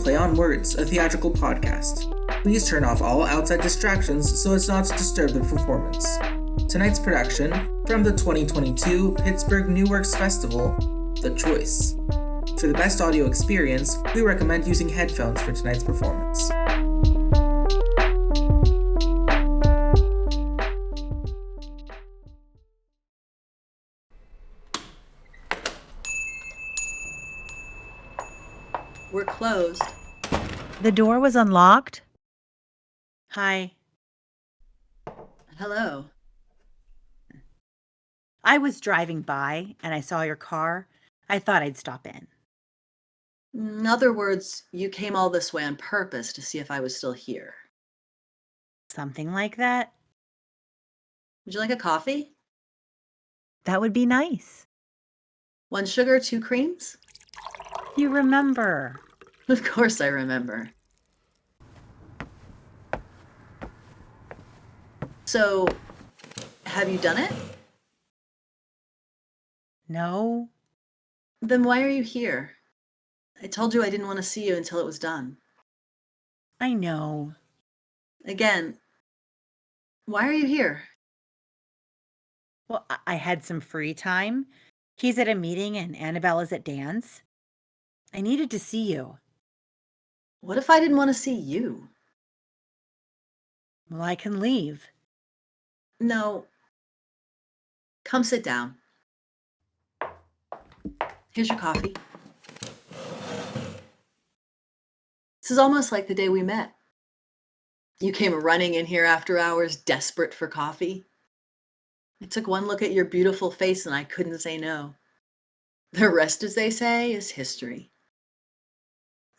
Play on Words, a theatrical podcast. Please turn off all outside distractions so as not to disturb the performance. Tonight's production, from the 2022 Pittsburgh New Works Festival, The Choice. For the best audio experience, we recommend using headphones for tonight's performance. We're closed. The door was unlocked? Hi. Hello. I was driving by and I saw your car. I thought I'd stop in. In other words, you came all this way on purpose to see if I was still here. Something like that? Would you like a coffee? That would be nice. 1 sugar, 2 creams? You remember. Of course I remember. So, have you done it? No. Then why are you here? I told you I didn't want to see you until it was done. I know. Again, why are you here? Well, I had some free time. He's at a meeting and Annabella's at dance. I needed to see you. What if I didn't want to see you? Well, I can leave. No. Come sit down. Here's your coffee. This is almost like the day we met. You came running in here after hours, desperate for coffee. I took one look at your beautiful face and I couldn't say no. The rest, as they say, is history.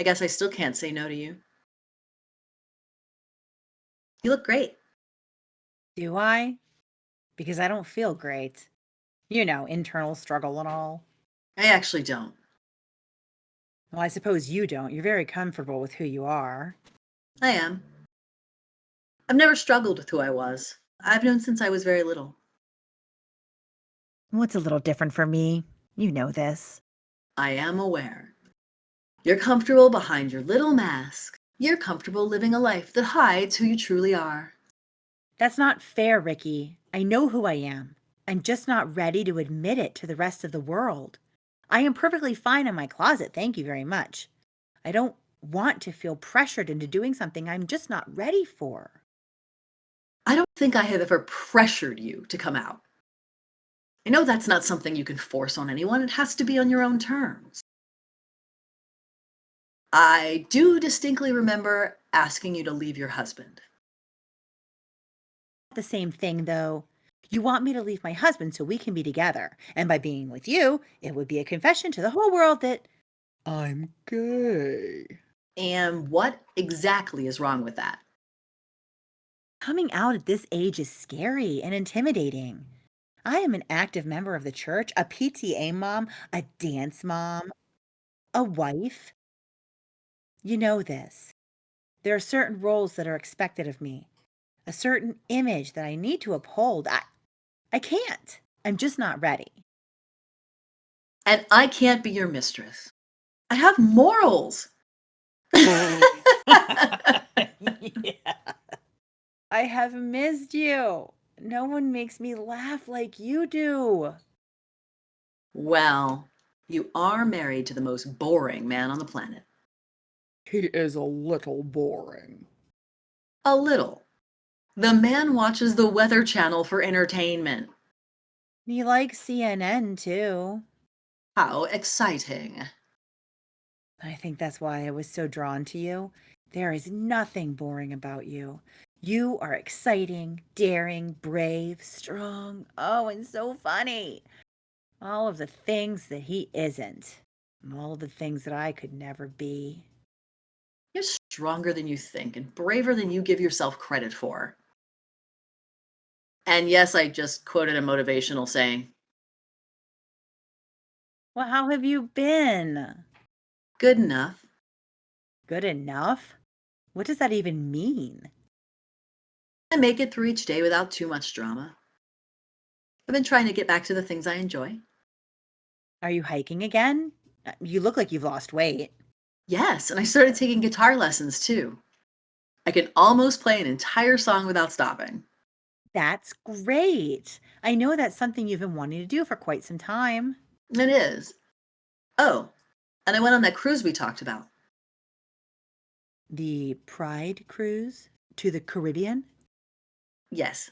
I guess I still can't say no to you. You look great. Do I? Because I don't feel great. You know, internal struggle and all. I actually don't. Well, I suppose you don't. You're very comfortable with who you are. I am. I've never struggled with who I was. I've known since I was very little. What's a little different for me? You know this. I am aware. You're comfortable behind your little mask. You're comfortable living a life that hides who you truly are. That's not fair, Rikki. I know who I am. I'm just not ready to admit it to the rest of the world. I am perfectly fine in my closet, thank you very much. I don't want to feel pressured into doing something I'm just not ready for. I don't think I have ever pressured you to come out. I know that's not something you can force on anyone. It has to be on your own terms. I do distinctly remember asking you to leave your husband. The same thing, though. You want me to leave my husband so we can be together. And by being with you, it would be a confession to the whole world that I'm gay. And what exactly is wrong with that? Coming out at this age is scary and intimidating. I am an active member of the church, a PTA mom, a dance mom, a wife. You know this. There are certain roles that are expected of me, a certain image that I need to uphold. I can't. I'm just not ready. And I can't be your mistress. I have morals. Yeah. I have missed you. No one makes me laugh like you do. Well, you are married to the most boring man on the planet. He is a little boring. A little. The man watches the Weather Channel for entertainment. He likes CNN too. How exciting. I think that's why I was so drawn to you. There is nothing boring about you. You are exciting, daring, brave, strong. Oh, and so funny. All of the things that he isn't. And all of the things that I could never be. You're stronger than you think and braver than you give yourself credit for. And yes, I just quoted a motivational saying. Well, how have you been? Good enough. Good enough? What does that even mean? I make it through each day without too much drama. I've been trying to get back to the things I enjoy. Are you hiking again? You look like you've lost weight. Yes, and I started taking guitar lessons too. I can almost play an entire song without stopping. That's great. I know that's something you've been wanting to do for quite some time. It is. Oh, and I went on that cruise we talked about. The Pride cruise to the Caribbean? Yes,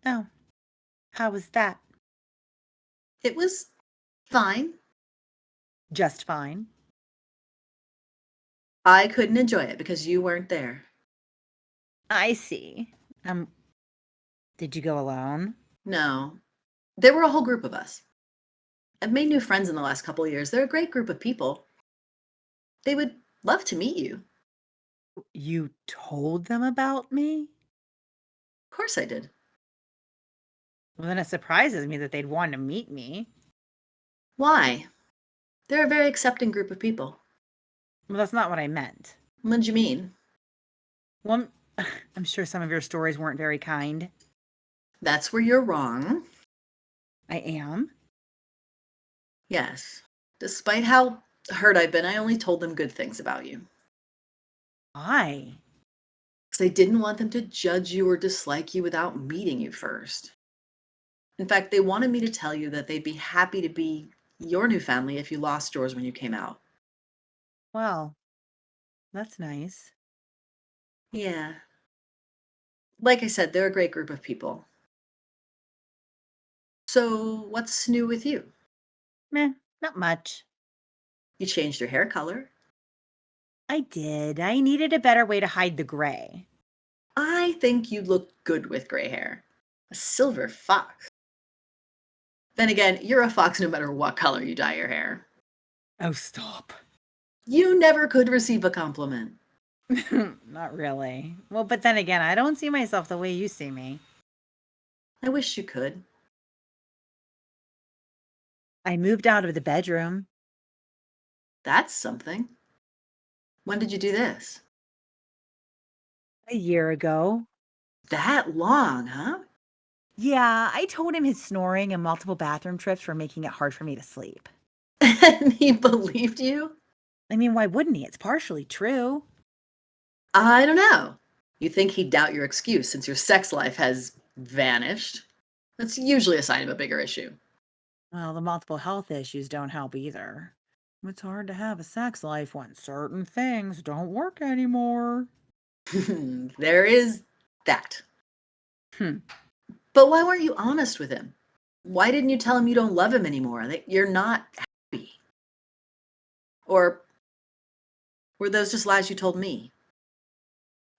Oh, how was that? it was fine. Just fine. I couldn't enjoy it because you weren't there. I see. Um, did you go alone? No, there were a whole group of us. I've made new friends in the last couple of years. They're a great group of people. They would love to meet you. You told them about me? Of course I did. Well, then it surprises me that they'd want to meet me. Why? They're a very accepting group of people. Well, that's not what I meant. What did you mean? Well, I'm sure some of your stories weren't very kind. That's where you're wrong. I am. Yes. Despite how hurt I've been, I only told them good things about you. Why? Because I didn't want them to judge you or dislike you without meeting you first. In fact, they wanted me to tell you that they'd be happy to be your new family if you lost yours when you came out. Well, that's nice. Yeah. Like I said, they're a great group of people. So, what's new with you? Meh, not much. You changed your hair color. I did. I needed a better way to hide the gray. I think you look good with gray hair. A silver fox. Then again, you're a fox no matter what color you dye your hair. Oh, stop. You never could receive a compliment. Not really. Well, but then again, I don't see myself the way you see me. I wish you could. I moved out of the bedroom That's something. When did you do this? a year ago. That long, huh? Yeah, I told him his snoring and multiple bathroom trips were making it hard for me to sleep. And he believed you? I mean, why wouldn't he? It's partially true. I don't know. You think he'd doubt your excuse since your sex life has vanished? That's usually a sign of a bigger issue. Well, the multiple health issues don't help either. It's hard to have a sex life when certain things don't work anymore. There is that. Hmm. But why weren't you honest with him? Why didn't you tell him you don't love him anymore, that you're not happy? Or were those just lies you told me?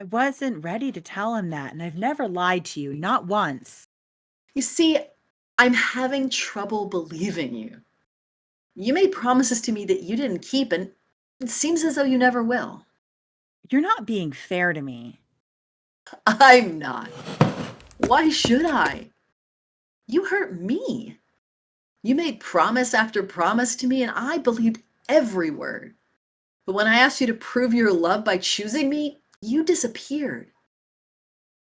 I wasn't ready to tell him that, and I've never lied to you, not once. You see, I'm having trouble believing you. You made promises to me that you didn't keep, and it seems as though you never will. You're not being fair to me. I'm not. Why should I? You hurt me. You made promise after promise to me, and I believed every word. But when I asked you to prove your love by choosing me, you disappeared.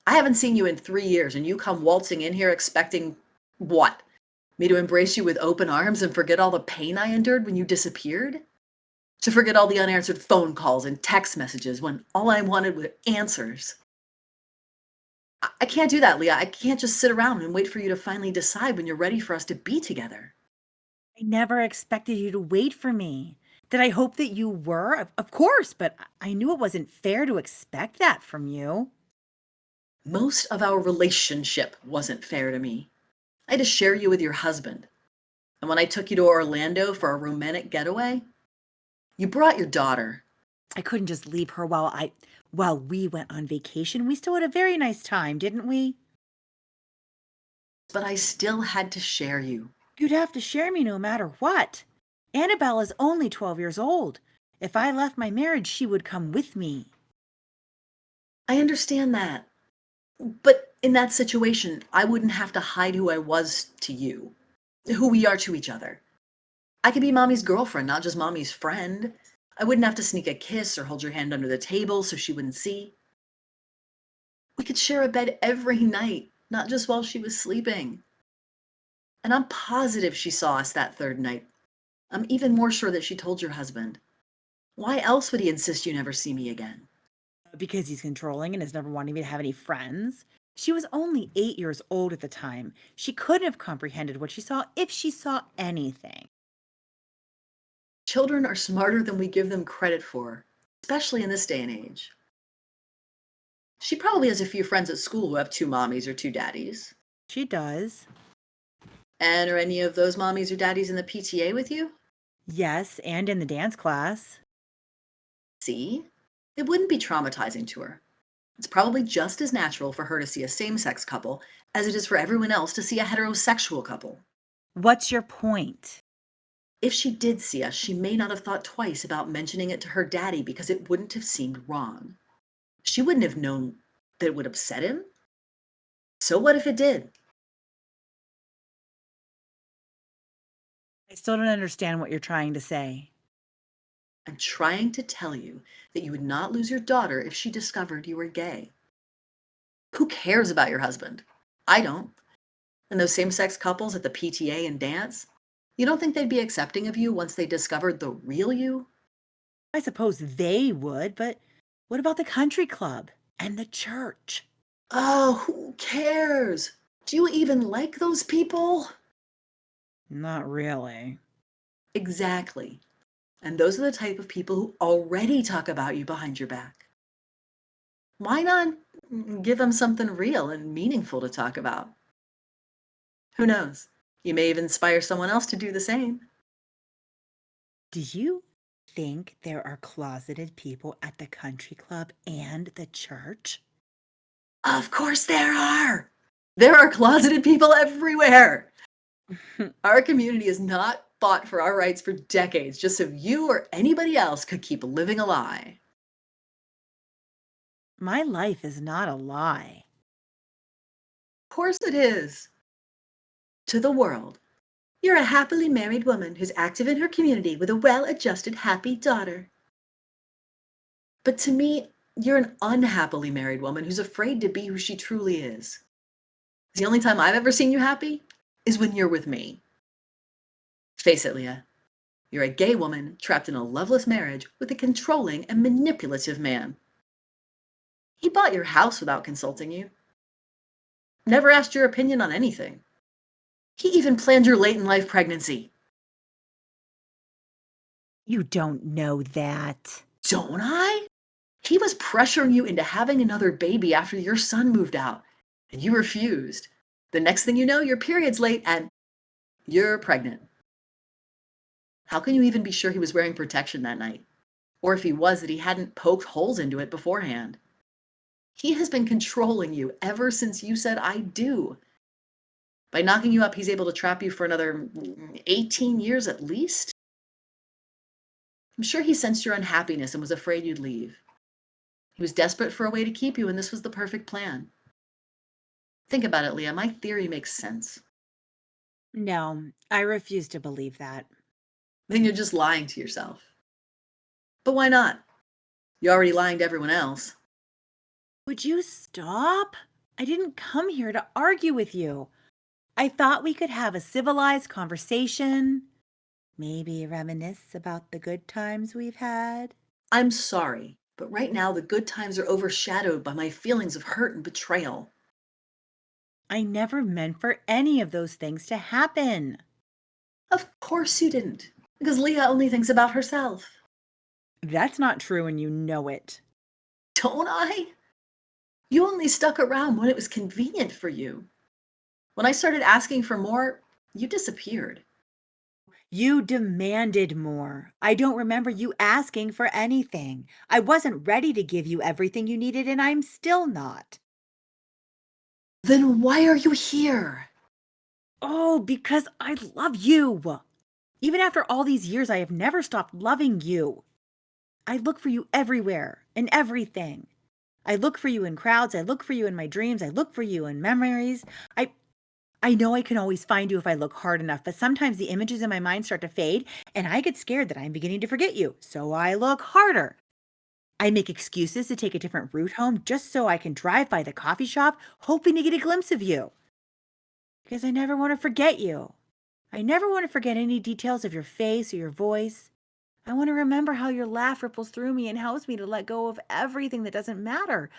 I haven't seen you in 3 years, and you come waltzing in here expecting what? Me to embrace you with open arms and forget all the pain I endured when you disappeared? To forget all the unanswered phone calls and text messages when all I wanted were answers? I can't do that, Leah. I can't just sit around and wait for you to finally decide when you're ready for us to be together. I never expected you to wait for me. Did I hope that you were? Of course, but I knew it wasn't fair to expect that from you. Most of our relationship wasn't fair to me. I had to share you with your husband. And when I took you to Orlando for a romantic getaway, you brought your daughter. I couldn't just leave her while we went on vacation. We still had a very nice time, didn't we? But I still had to share you. You'd have to share me no matter what. Annabelle is only 12 years old. If I left my marriage, she would come with me. I understand that. But in that situation, I wouldn't have to hide who I was to you, who we are to each other. I could be mommy's girlfriend, not just mommy's friend. I wouldn't have to sneak a kiss or hold your hand under the table so she wouldn't see. We could share a bed every night, not just while she was sleeping. And I'm positive she saw us that third night. I'm even more sure that she told your husband. Why else would he insist you never see me again? Because he's controlling and has never wanted me to have any friends. She was only 8 years old at the time. She couldn't have comprehended what she saw if she saw anything. Children are smarter than we give them credit for, especially in this day and age. She probably has a few friends at school who have two mommies or two daddies. She does. And are any of those mommies or daddies in the PTA with you? Yes, and in the dance class. See? It wouldn't be traumatizing to her. It's probably just as natural for her to see a same-sex couple as it is for everyone else to see a heterosexual couple. What's your point? If she did see us, she may not have thought twice about mentioning it to her daddy because it wouldn't have seemed wrong. She wouldn't have known that it would upset him. So what if it did? I still don't understand what you're trying to say. I'm trying to tell you that you would not lose your daughter if she discovered you were gay. Who cares about your husband? I don't. And those same-sex couples at the PTA and dance, you don't think they'd be accepting of you once they discovered the real you? I suppose they would, but what about the country club and the church? Oh, who cares? Do you even like those people? Not really. Exactly. And those are the type of people who already talk about you behind your back. Why not give them something real and meaningful to talk about? Who knows? You may even inspire someone else to do the same. Do you think there are closeted people at the country club and the church? Of course there are. There are closeted people everywhere. Our community has not fought for our rights for decades just so you or anybody else could keep living a lie. My life is not a lie. Of course it is. To the world, you're a happily married woman who's active in her community with a well-adjusted, happy daughter. But to me, you're an unhappily married woman who's afraid to be who she truly is. The only time I've ever seen you happy is when you're with me. Face it, Leah. You're a gay woman trapped in a loveless marriage with a controlling and manipulative man. He bought your house without consulting you. Never asked your opinion on anything. He even planned your late-in-life pregnancy. You don't know that. Don't I? He was pressuring you into having another baby after your son moved out, and you refused. The next thing you know, your period's late and you're pregnant. How can you even be sure he was wearing protection that night? Or if he was, that he hadn't poked holes into it beforehand? He has been controlling you ever since you said, "I do." By knocking you up, he's able to trap you for another 18 years at least. I'm sure he sensed your unhappiness and was afraid you'd leave. He was desperate for a way to keep you, and this was the perfect plan. Think about it, Leah. My theory makes sense. No, I refuse to believe that. Then you're just lying to yourself. But why not? You're already lying to everyone else. Would you stop? I didn't come here to argue with you. I thought we could have a civilized conversation. Maybe reminisce about the good times we've had. I'm sorry, but right now the good times are overshadowed by my feelings of hurt and betrayal. I never meant for any of those things to happen. Of course you didn't, because Leah only thinks about herself. That's not true and you know it. Don't I? You only stuck around when it was convenient for you. When I started asking for more, you disappeared. You demanded more. I don't remember you asking for anything. I wasn't ready to give you everything you needed, and I'm still not. Then why are you here? Oh, because I love you. Even after all these years, I have never stopped loving you. I look for you everywhere, in everything. I look for you in crowds. I look for you in my dreams. I look for you in memories. I know I can always find you if I look hard enough, but sometimes the images in my mind start to fade, and I get scared that I'm beginning to forget you, so I look harder. I make excuses to take a different route home just so I can drive by the coffee shop, hoping to get a glimpse of you. Because I never want to forget you. I never want to forget any details of your face or your voice. I want to remember how your laugh ripples through me and helps me to let go of everything that doesn't matter.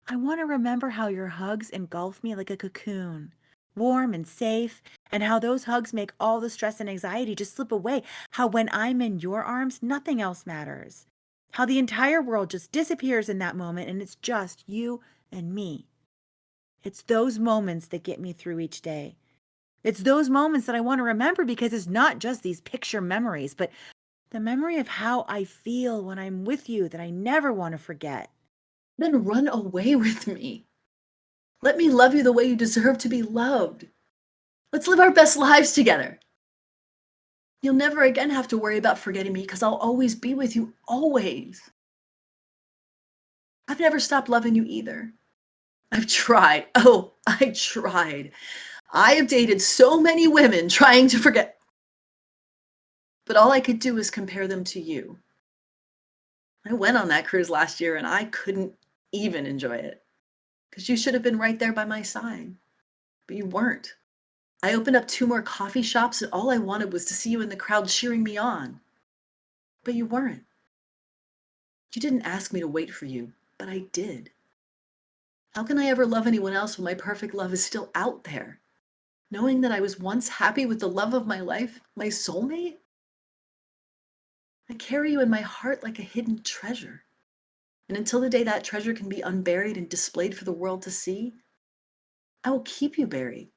I want to remember how your hugs engulf me like a cocoon, warm and safe, and how those hugs make all the stress and anxiety just slip away. How when I'm in your arms, nothing else matters. How the entire world just disappears in that moment and it's just you and me. It's those moments that get me through each day. It's those moments that I want to remember because it's not just these picture memories, but the memory of how I feel when I'm with you that I never want to forget. Then run away with me. Let me love you the way you deserve to be loved. Let's live our best lives together. You'll never again have to worry about forgetting me because I'll always be with you, always. I've never stopped loving you either. I've tried. Oh, I tried. I have dated so many women trying to forget. But all I could do was compare them to you. I went on that cruise last year and I couldn't even enjoy it because you should have been right there by my side. But you weren't. I opened up 2 more coffee shops and all I wanted was to see you in the crowd cheering me on. But you weren't. You didn't ask me to wait for you, but I did. How can I ever love anyone else when my perfect love is still out there? Knowing that I was once happy with the love of my life, my soulmate? I carry you in my heart like a hidden treasure. And until the day that treasure can be unburied and displayed for the world to see, I will keep you buried,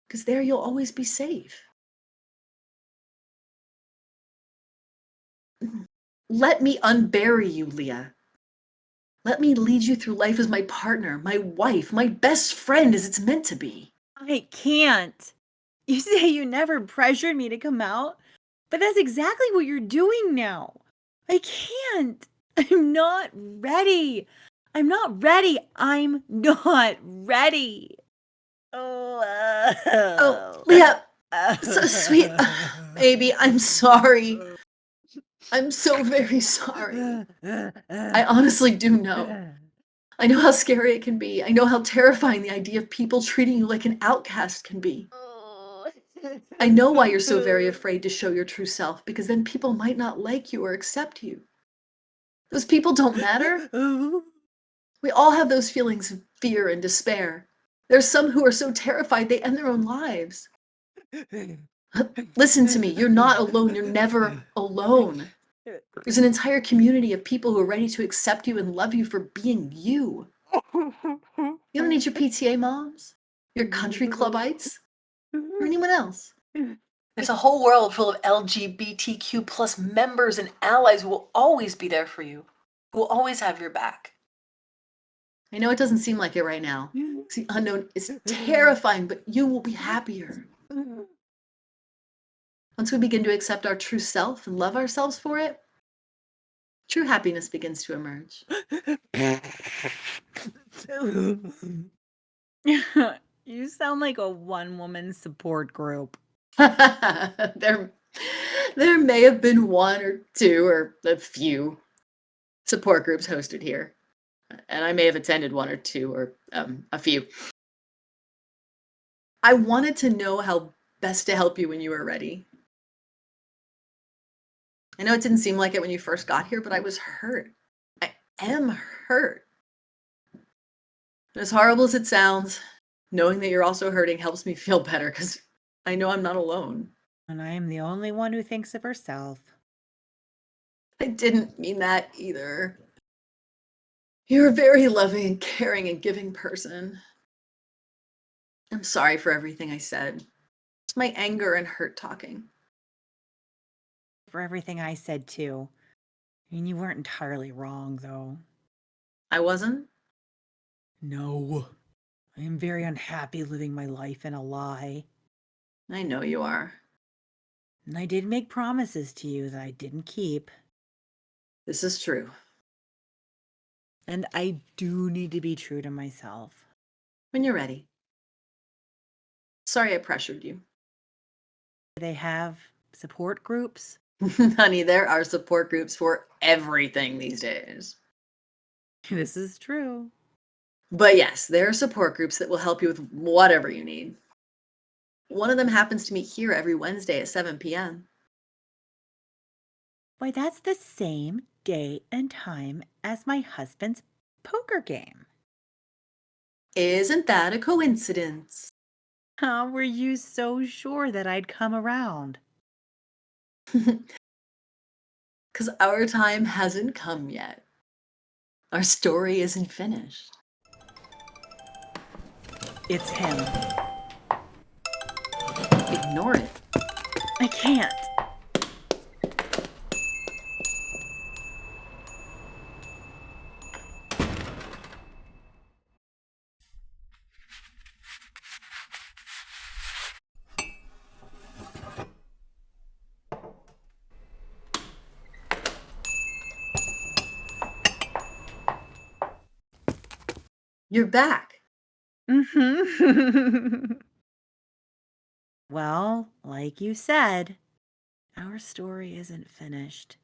because there you'll always be safe. Let me unbury you, Leah. Let me lead you through life as my partner, my wife, my best friend as it's meant to be. I can't. You say you never pressured me to come out, but that's exactly what you're doing now. I can't. I'm not ready. I'm not ready. I'm not ready. Oh, Leah, so sweet. Baby, I'm sorry. I'm so very sorry. I honestly do know. I know how scary it can be. I know how terrifying the idea of people treating you like an outcast can be. I know why you're so very afraid to show your true self, because then people might not like you or accept you. Those people don't matter. We all have those feelings of fear and despair. There's some who are so terrified they end their own lives. Listen to me. You're not alone. You're never alone. There's an entire community of people who are ready to accept you and love you for being you. You don't need your PTA moms, your country clubites, or anyone else. There's a whole world full of LGBTQ plus members and allies who will always be there for you, who will always have your back. I know it doesn't seem like it right now. The unknown is terrifying, but you will be happier. Once we begin to accept our true self and love ourselves for it, true happiness begins to emerge. You sound like a one-woman support group. There may have been 1 or 2 or a few support groups hosted here, and I may have attended 1 or 2 or a few. I wanted to know how best to help you when you were ready. I know it didn't seem like it when you first got here, but I was hurt. I am hurt. And as horrible as it sounds, knowing that you're also hurting helps me feel better because I know I'm not alone. And I am the only one who thinks of herself. I didn't mean that either. You're a very loving and caring and giving person. I'm sorry for everything I said. It's my anger and hurt talking. For everything I said too. I mean, you weren't entirely wrong, though. I wasn't? No. I am very unhappy living my life in a lie. I know you are. And I did make promises to you that I didn't keep. This is true. And I do need to be true to myself. When you're ready. Sorry I pressured you. Do they have support groups? Honey, there are support groups for everything these days. This is true. But yes, there are support groups that will help you with whatever you need. One of them happens to meet here every Wednesday at 7 p.m. Why, that's the same day and time as my husband's poker game. Isn't that a coincidence? How were you so sure that I'd come around? Because our time hasn't come yet. Our story isn't finished. It's him. Ignore it. I can't. You're back. Mm-hmm. Well, like you said, our story isn't finished.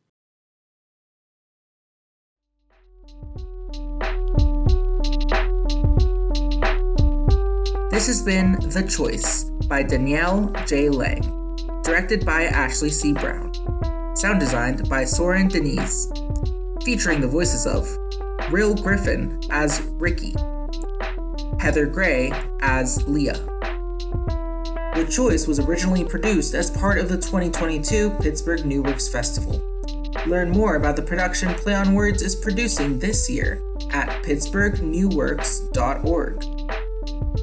This has been The Choice by Danielle J. Directed by Ashley C. Brown. Sound designed by Soren de-Niz. Featuring the voices of Real Gryffyn as Rikki, Heather Gray as Leah. The Choice was originally produced as part of the 2022 Pittsburgh New Works Festival. Learn more about the production Play on Words is producing this year at pittsburghnewworks.org.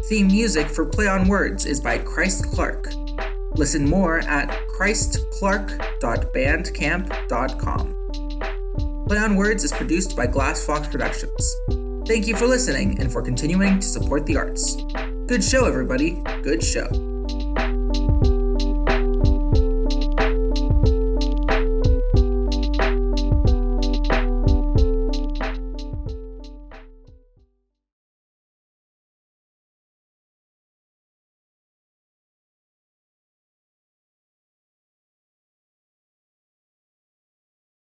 Theme music for Play on Words is by Christclark. Listen more at christclark.bandcamp.com. Play on Words is produced by Glass Fox Productions. Thank you for listening and for continuing to support the arts. Good show, everybody. Good show.